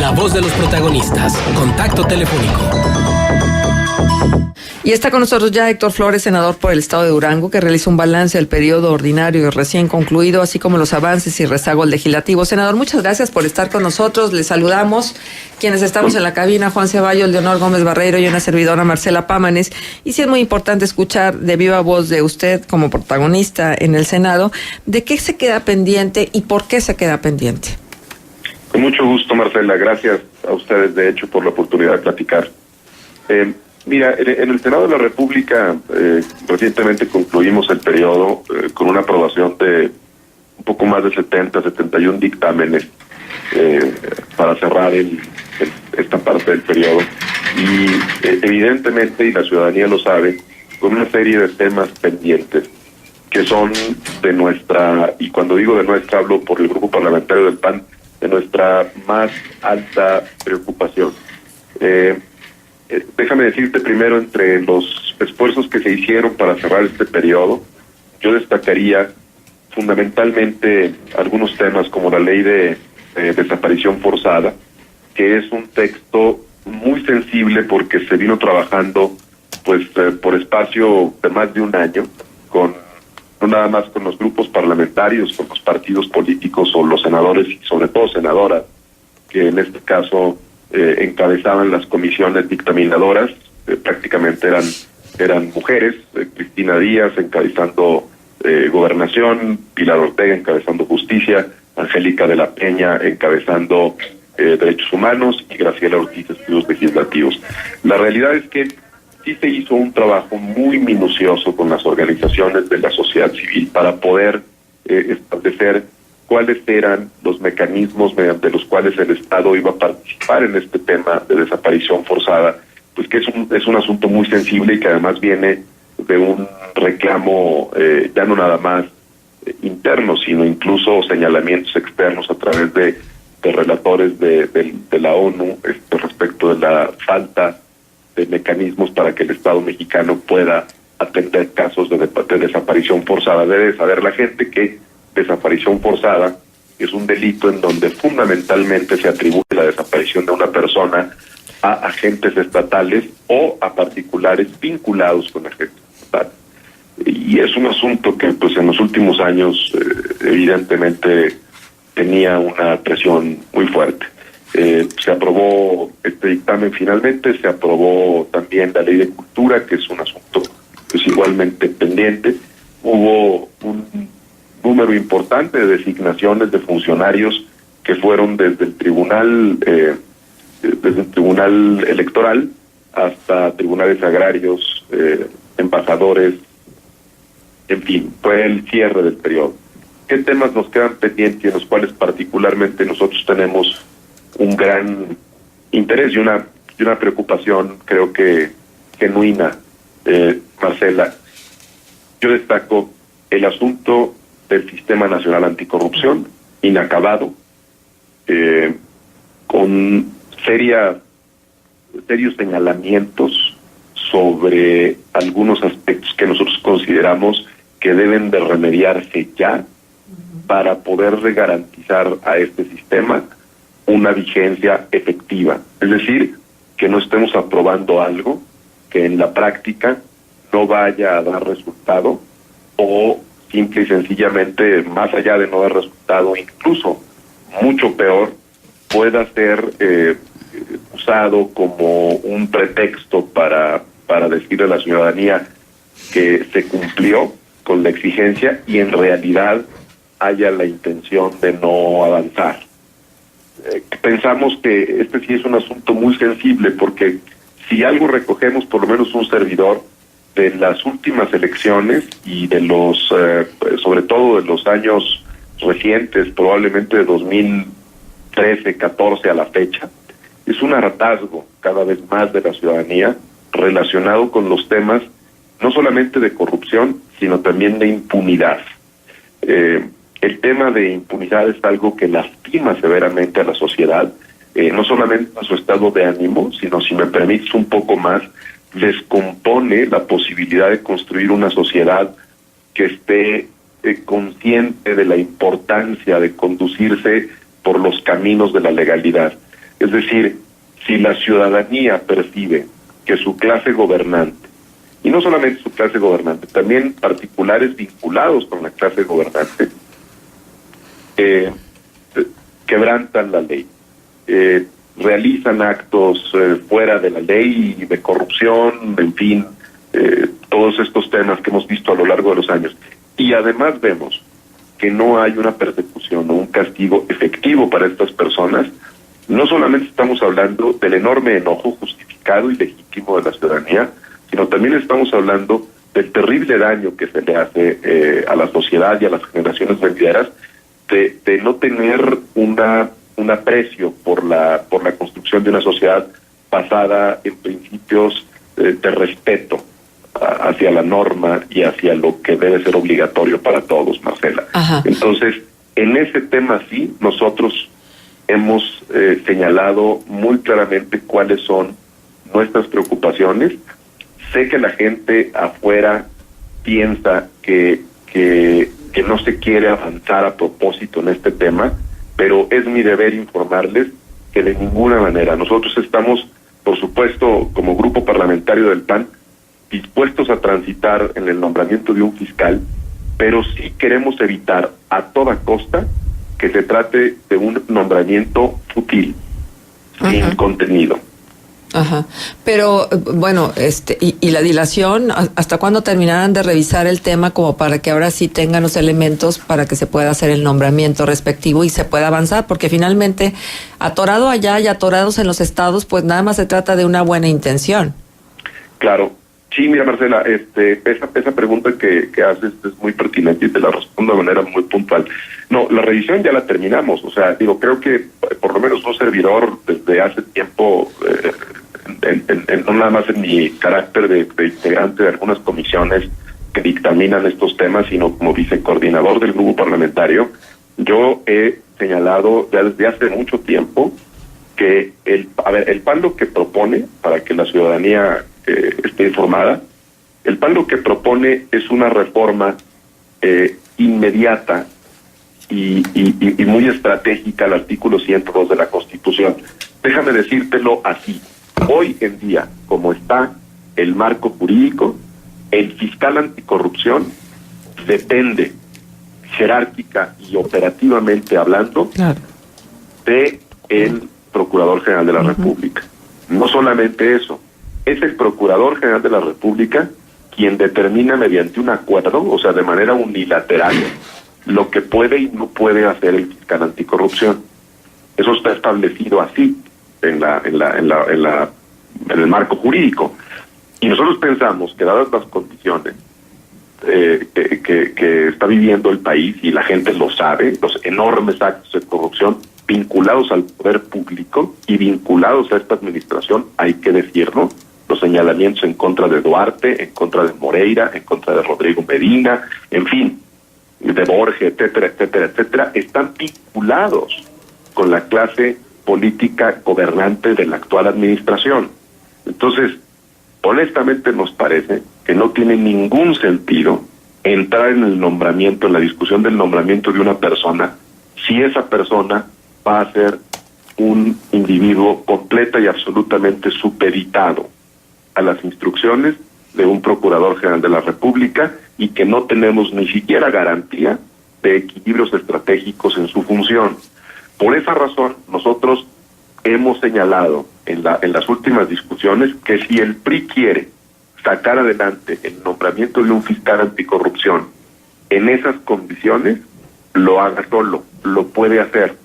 La voz de los protagonistas. Contacto telefónico. Y está con nosotros ya Héctor Flores, senador por el estado de Durango, que realiza un balance del periodo ordinario recién concluido, así como los avances y rezagos legislativos. Senador, muchas gracias por estar con nosotros. Le saludamos quienes estamos en la cabina, Juan Ceballos, Leonor Gómez Barreiro y una servidora, Marcela Pámanes. Y sí es muy importante escuchar de viva voz de usted como protagonista en el Senado, de qué se queda pendiente y por qué se queda pendiente. Con mucho gusto, Marcela. Gracias a ustedes, de hecho, por la oportunidad de platicar. Mira, en el Senado de la República recientemente concluimos el periodo con una aprobación de un poco más de 71 dictámenes para cerrar esta parte del periodo. Y evidentemente, y la ciudadanía lo sabe, con una serie de temas pendientes que son de nuestra, y cuando digo de nuestra hablo por el grupo parlamentario del PAN, de nuestra más alta preocupación. Déjame decirte primero, entre los esfuerzos que se hicieron para cerrar este periodo, yo destacaría fundamentalmente algunos temas como la ley de desaparición forzada, que es un texto muy sensible porque se vino trabajando pues por espacio de más de un año, no nada más con los grupos parlamentarios, con los partidos políticos o los senadores y sobre todo senadoras, que en este caso encabezaban las comisiones dictaminadoras, prácticamente eran mujeres, Cristina Díaz encabezando Gobernación, Pilar Ortega encabezando Justicia, Angélica de la Peña encabezando Derechos Humanos y Graciela Ortiz Estudios Legislativos. La realidad es que sí se hizo un trabajo muy minucioso con las organizaciones de la sociedad civil para poder establecer cuáles eran los mecanismos mediante los cuales el Estado iba a participar en este tema de desaparición forzada, pues que es un asunto muy sensible y que además viene de un reclamo ya no nada más interno, sino incluso señalamientos externos a través de relatores de la ONU respecto de la falta de mecanismos para que el Estado mexicano pueda atender casos de desaparición forzada. Debe saber la gente que desaparición forzada es un delito en donde fundamentalmente se atribuye la desaparición de una persona a agentes estatales o a particulares vinculados con agentes estatales. Y es un asunto que pues en los últimos años evidentemente tenía una presión muy fuerte. Se aprobó este dictamen finalmente, se aprobó también la ley de cultura, que es un asunto pues igualmente pendiente. Hubo un número importante de designaciones de funcionarios que fueron desde el tribunal electoral hasta tribunales agrarios, embajadores, en fin, fue el cierre del periodo. ¿Qué temas nos quedan pendientes en los cuales particularmente nosotros tenemos un gran interés y una preocupación, creo que genuina, Marcela? Yo destaco el asunto del Sistema Nacional Anticorrupción, inacabado, con serios señalamientos sobre algunos aspectos que nosotros consideramos que deben de remediarse ya para poder garantizar a este sistema una vigencia efectiva. Es decir, que no estemos aprobando algo que en la práctica no vaya a dar resultado o simple y sencillamente, más allá de no dar resultado, incluso mucho peor, pueda ser usado como un pretexto para decirle a la ciudadanía que se cumplió con la exigencia y en realidad haya la intención de no avanzar. Pensamos que este sí es un asunto muy sensible porque si algo recogemos, por lo menos un servidor, de las últimas elecciones y de los, sobre todo de los años recientes, probablemente de 2013, 14 a la fecha, es un hartazgo cada vez más de la ciudadanía relacionado con los temas no solamente de corrupción, sino también de impunidad. El tema de impunidad es algo que lastima severamente a la sociedad, no solamente a su estado de ánimo, sino, si me permites un poco más, descompone la posibilidad de construir una sociedad que esté consciente de la importancia de conducirse por los caminos de la legalidad. Es decir, si la ciudadanía percibe que su clase gobernante, y no solamente su clase gobernante, también particulares vinculados con la clase gobernante, quebrantan la ley, realizan actos fuera de la ley, de corrupción, en fin, todos estos temas que hemos visto a lo largo de los años. Y además vemos que no hay una persecución o un castigo efectivo para estas personas. No solamente estamos hablando del enorme enojo justificado y legítimo de la ciudadanía, sino también estamos hablando del terrible daño que se le hace a la sociedad y a las generaciones venideras de no tener un aprecio por la construcción de una sociedad basada en principios de respeto hacia la norma y hacia lo que debe ser obligatorio para todos, Marcela. Ajá. Entonces, en ese tema sí, nosotros hemos señalado muy claramente cuáles son nuestras preocupaciones. Sé que la gente afuera piensa que no se quiere avanzar a propósito en este tema, pero es mi deber informarles que de ninguna manera. Nosotros estamos, por supuesto, como grupo parlamentario del PAN, dispuestos a transitar en el nombramiento de un fiscal, pero sí queremos evitar a toda costa que se trate de un nombramiento fútil, sin contenido. Ajá. Pero, bueno, y la dilación, ¿hasta cuándo terminarán de revisar el tema como para que ahora sí tengan los elementos para que se pueda hacer el nombramiento respectivo y se pueda avanzar? Porque finalmente, atorado allá y atorados en los estados, pues nada más se trata de una buena intención. Claro. Sí, mira, Marcela, esa pregunta que haces es muy pertinente y te la respondo de manera muy puntual. No, la revisión ya la terminamos. O sea, creo que por lo menos un servidor desde hace tiempo, no nada más en mi carácter de integrante de algunas comisiones que dictaminan estos temas, sino como vicecoordinador del grupo parlamentario, yo he señalado ya desde hace mucho tiempo que el PAN lo que propone, para que la ciudadanía esté informada, el PAN lo que propone es una reforma inmediata y muy estratégica al artículo 102 de la Constitución. Déjame decírtelo así. Hoy en día, como está el marco jurídico, el fiscal anticorrupción depende jerárquica y operativamente hablando de el Procurador General de la República. No solamente eso, es el Procurador General de la República quien determina mediante un acuerdo, o sea, de manera unilateral, lo que puede y no puede hacer el fiscal anticorrupción. Eso está establecido así en el marco jurídico. Y nosotros pensamos que, dadas las condiciones que está viviendo el país, y la gente lo sabe, los enormes actos de corrupción vinculados al poder público y vinculados a esta administración, hay que decirlo, los señalamientos en contra de Duarte, en contra de Moreira, en contra de Rodrigo Medina, en fin, de Borges, etcétera, etcétera, etcétera, están vinculados con la clase política gobernante de la actual administración. Entonces, honestamente nos parece que no tiene ningún sentido entrar en el nombramiento, en la discusión del nombramiento de una persona, si esa persona va a ser un individuo completa y absolutamente supeditado a las instrucciones de un Procurador General de la República y que no tenemos ni siquiera garantía de equilibrios estratégicos en su función. Por esa razón, nosotros hemos señalado en las últimas discusiones que si el PRI quiere sacar adelante el nombramiento de un fiscal anticorrupción en esas condiciones, lo haga solo, lo puede hacer.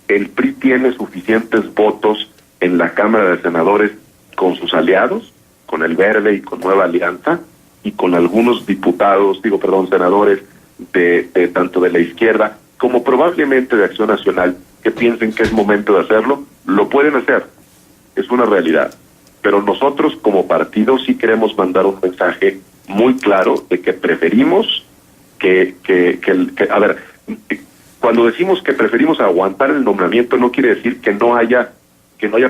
El PRI tiene suficientes votos en la Cámara de Senadores con sus aliados, con el Verde y con Nueva Alianza, y con algunos senadores de tanto de la izquierda como probablemente de Acción Nacional, que piensen que es momento de hacerlo, lo pueden hacer. Es una realidad. Pero nosotros como partido sí queremos mandar un mensaje muy claro de que preferimos cuando decimos que preferimos aguantar el nombramiento, no quiere decir que no haya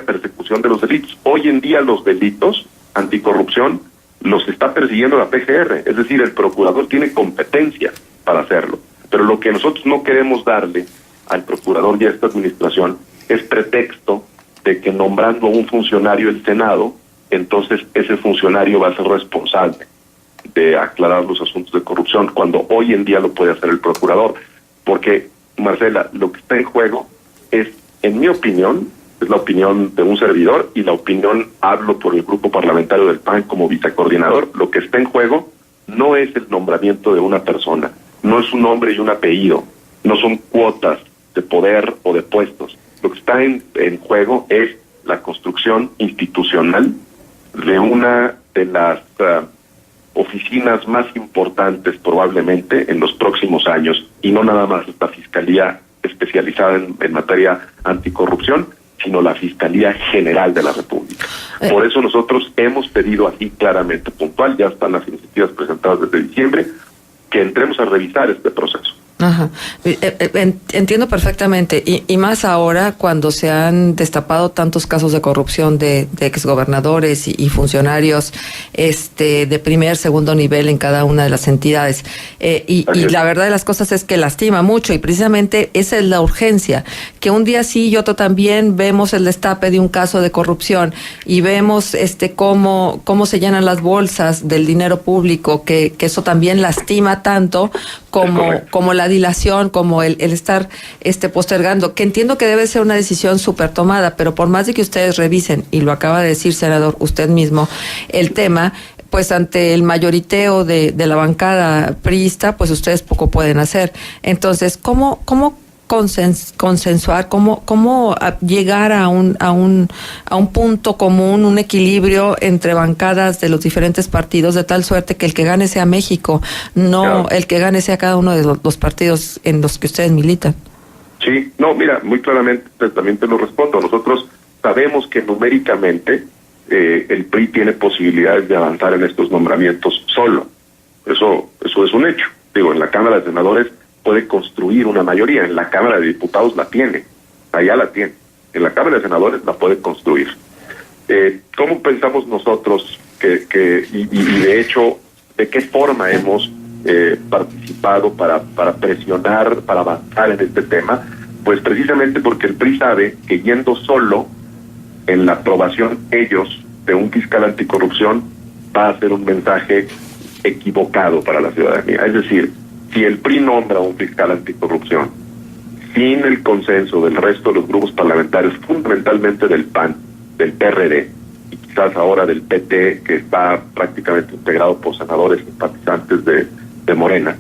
persecución de los delitos. Hoy en día los delitos anticorrupción los está persiguiendo la PGR, es decir, el procurador tiene competencia para hacerlo. Pero lo que nosotros no queremos darle al procurador y a esta administración es pretexto de que nombrando a un funcionario del Senado, entonces ese funcionario va a ser responsable de aclarar los asuntos de corrupción, cuando hoy en día lo puede hacer el procurador. Porque, Marcela, lo que está en juego es, en mi opinión, es la opinión de un servidor y la opinión, hablo por el grupo parlamentario del PAN como vicecoordinador, lo que está en juego no es el nombramiento de una persona, no es un nombre y un apellido, no son cuotas de poder o de puestos. Lo que está en juego es la construcción institucional de una de las oficinas más importantes probablemente en los próximos años, y no nada más esta Fiscalía especializada en materia anticorrupción, sino la Fiscalía General de la República. Por eso nosotros hemos pedido así claramente, puntual, ya están las iniciativas presentadas desde diciembre, que entremos a revisar este proceso. Ajá. Entiendo perfectamente, y más ahora cuando se han destapado tantos casos de corrupción de exgobernadores y funcionarios de primer, segundo nivel en cada una de las entidades. Y la verdad de las cosas es que lastima mucho, y precisamente esa es la urgencia, que un día sí y otro también vemos el destape de un caso de corrupción y vemos cómo se llenan las bolsas del dinero público, que eso también lastima tanto como la dilación, como el estar postergando, que entiendo que debe ser una decisión súper tomada, pero por más de que ustedes revisen, y lo acaba de decir, senador, usted mismo, el tema, pues ante el mayoriteo de la bancada priista, pues ustedes poco pueden hacer. Entonces, ¿cómo consensuar, cómo llegar a un punto común, un equilibrio entre bancadas de los diferentes partidos, de tal suerte que el que gane sea México, no claro, el que gane sea cada uno de los partidos en los que ustedes militan? Sí, no, mira, muy claramente también te lo respondo. Nosotros sabemos que numéricamente el PRI tiene posibilidades de avanzar en estos nombramientos solo. Eso es un hecho. Digo, en la Cámara de Senadores puede construir una mayoría, en la Cámara de Diputados la tiene, allá la tiene, en la Cámara de Senadores la puede construir. ¿Cómo pensamos nosotros y de hecho, de qué forma hemos participado para presionar, para avanzar en este tema? Pues precisamente porque el PRI sabe que yendo solo en la aprobación ellos de un fiscal anticorrupción va a ser un mensaje equivocado para la ciudadanía. Es decir, si el PRI nombra a un fiscal anticorrupción sin el consenso del resto de los grupos parlamentarios, fundamentalmente del PAN, del PRD y quizás ahora del PT, que está prácticamente integrado por senadores simpatizantes de Morena,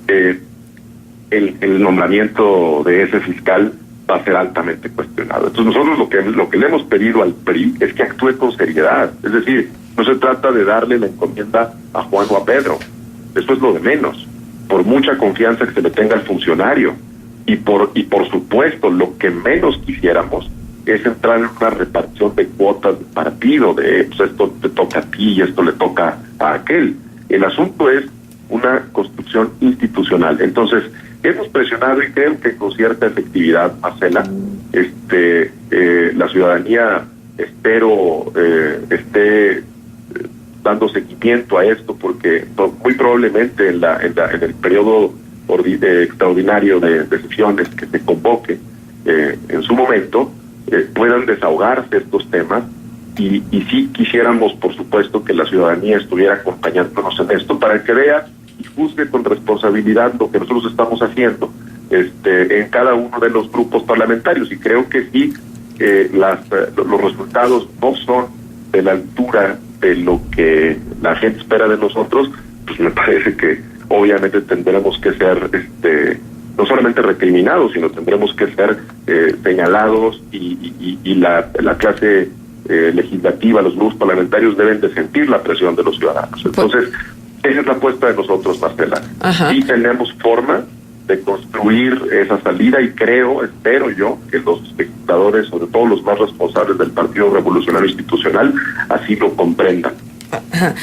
el nombramiento de ese fiscal va a ser altamente cuestionado. Entonces nosotros lo que le hemos pedido al PRI es que actúe con seriedad. Es decir, no se trata de darle la encomienda a Juan o a Pedro. Eso es lo de menos. Por mucha confianza que se le tenga al funcionario, y por supuesto lo que menos quisiéramos es entrar en una repartición de cuotas de partido, de pues esto te toca a ti y esto le toca a aquel. El asunto es una construcción institucional. Entonces hemos presionado, y creo que con cierta efectividad, Marcela, la ciudadanía espero esté dando seguimiento a esto, porque muy probablemente en el periodo extraordinario de sesiones que se convoque en su momento puedan desahogarse estos temas, y sí quisiéramos, por supuesto, que la ciudadanía estuviera acompañándonos en esto para que vea y juzgue con responsabilidad lo que nosotros estamos haciendo en cada uno de los grupos parlamentarios. Y creo que sí, los resultados no son de la altura de lo que la gente espera de nosotros, pues me parece que obviamente tendremos que ser no solamente recriminados, sino tendremos que ser señalados, y la clase legislativa, los grupos parlamentarios deben de sentir la presión de los ciudadanos. Entonces, esa es la apuesta de nosotros, Marcela. Sí tenemos forma de construir esa salida, y espero yo, que los legisladores, sobre todo los más responsables del Partido Revolucionario Institucional, así lo comprendan. Ajá.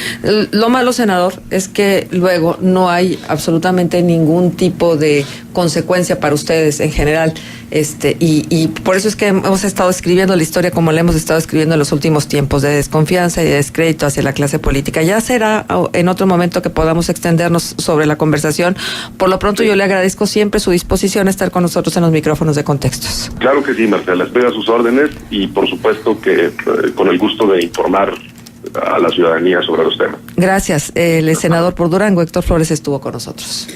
Lo malo, senador, es que luego no hay absolutamente ningún tipo de consecuencia para ustedes en general, y por eso es que hemos estado escribiendo la historia como la hemos estado escribiendo en los últimos tiempos, de desconfianza y de descrédito hacia la clase política. Ya será en otro momento que podamos extendernos sobre la conversación. Por lo pronto, yo le agradezco siempre su disposición a estar con nosotros en los micrófonos de Contextos. Claro que sí, Marcela, estoy a sus órdenes y por supuesto que con el gusto de informar a la ciudadanía sobre los temas. Gracias. El senador por Durango, Héctor Flores, estuvo con nosotros.